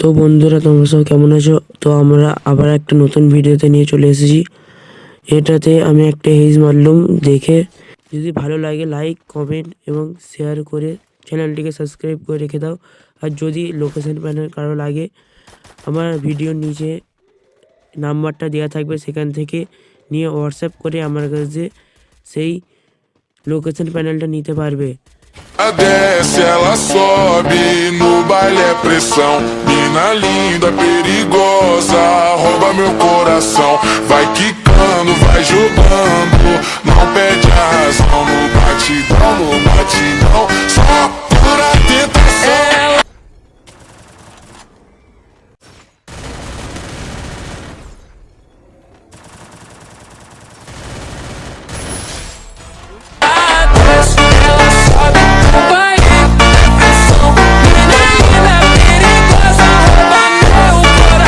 তো বন্ধুরা, তোমরা সব কেমন আছো? তো আমরা আবার একটা নতুন ভিডিওতে নিয়ে চলে এসেছি। এটাতে আমি একটা হেজ মারলাম। দেখে যদি ভালো লাগে লাইক, কমেন্ট এবং শেয়ার করে চ্যানেলটিকে সাবস্ক্রাইব করে রেখে দাও। আর যদি লোকেশন প্যানেল কারো লাগে, আমার ভিডিওর নিচে নাম্বারটা দেওয়া থাকবে, সেখান থেকে নিয়ে হোয়াটসঅ্যাপ করে আমার কাছে সেই লোকেশন প্যানেলটা নিতে পারবে। Desce, ela sobe, no baile é pressão. Mina linda, perigosa, rouba meu coração. Vai quicando, vai jogando, não perde a razão. No batidão, só